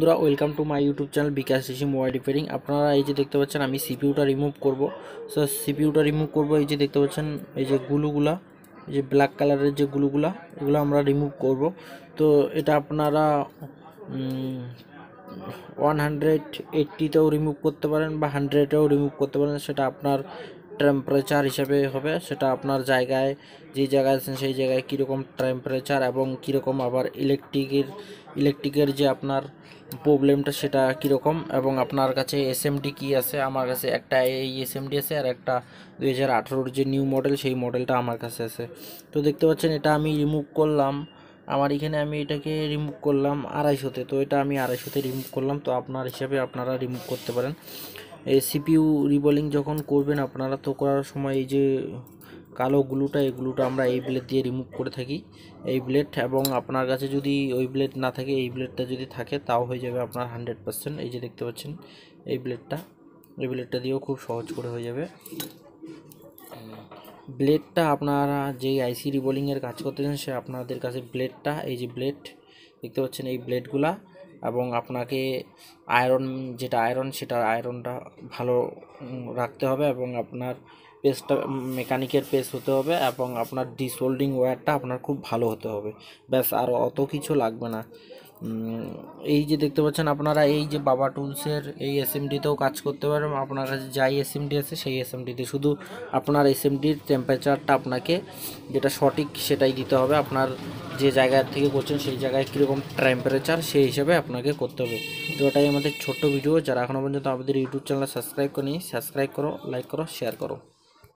বন্ধুরা welcome to my YouTube channel Bikash Rishi mobile repairing. আপনারা এই যে দেখতে পাচ্ছেন আমি সিপিইউটা রিমুভ করব। সো সিপিইউটা রিমুভ করব, এই যে দেখতে পাচ্ছেন এই যে গ্লুগুলা, এই যে ব্ল্যাক কালারের যে গ্লুগুলা, এগুলো আমরা রিমুভ করব। তো এটা আপনারা 180তেও রিমুভ করতে পারেন বা 100এও রিমুভ করতে পারেন, সেটা আপনার টেম্পারেচার হিসাবে হবে। সেটা আপনার জায়গায়, যে জায়গায় আছেন সেই জায়গায় কীরকম টেম্পারেচার এবং কীরকম আবার ইলেকট্রিকের যে আপনার প্রবলেমটা সেটা কীরকম, এবং আপনার কাছে এসএমডি কি আছে। আমার কাছে একটা এই এসএমডি আছে আর একটা 2018-র যে নিউ মডেল সেই মডেলটা আমার কাছে আছে। তো দেখতে পাচ্ছেন এটা আমি রিমুভ করলাম, আমার এখানে আমি এটাকে রিমুভ করলাম 250-তে। তো এটা আমি 250-তে রিমুভ করলাম। তো আপনার হিসাবে আপনারা রিমুভ করতে পারেন। এই সিপিইউ রিবোলিং যখন করবেন আপনারা, তো করার সময় এই যে কালো গ্লুটা, এই গ্লুটা আমরা এই ব্লেড দিয়ে রিমুভ করে থাকি, এই ব্লেড। এবং আপনার কাছে যদি ওই ব্লেড না থাকে, এই ব্লেডটা যদি থাকে তাও হয়ে যাবে আপনার 100%। এই যে দেখতে পাচ্ছেন এই ব্লেডটা দিয়েও খুব সহজ করে হয়ে যাবে। ব্লেডটা আপনারা যেই আইসি রিবোলিংয়ের কাজ করতেছেন সে আপনাদের কাছে ব্লেডটা, এই যে ব্লেড দেখতে পাচ্ছেন এই ব্লেডগুলা, এবং আপনাকে যেটা আয়রন সেটা আয়রনটা ভালো রাখতে হবে, এবং আপনার পেস্টটা মেকানিকের পেস্ট হতে হবে, এবং আপনার ডিসোল্ডিং ওয়্যারটা আপনার খুব ভালো হতে হবে। ব্যাস, আর অত কিছু লাগবে না। এই যে দেখতে পাচ্ছেন আপনারা এই যে বাবা টুলসের এই এসএমডিতেও কাজ করতে পারেন। আপনার কাছে যাই এসএমডি আছে সেই এসএমডিতে শুধু আপনার এসএমডির টেম্পারেচারটা আপনাকে যেটা সঠিক সেটাই দিতে হবে। আপনার যে জায়গা থেকে করছেন সেই জায়গায় কীরকম টেম্পারেচার সেই হিসেবে আপনাকে করতে হবে। তো এটাই আমাদের ছোট্ট ভিডিও। যারা এখনও পর্যন্ত আমাদের ইউটিউব চ্যানেল সাবস্ক্রাইব করেনি, সাবস্ক্রাইব করো, লাইক করো, শেয়ার করো।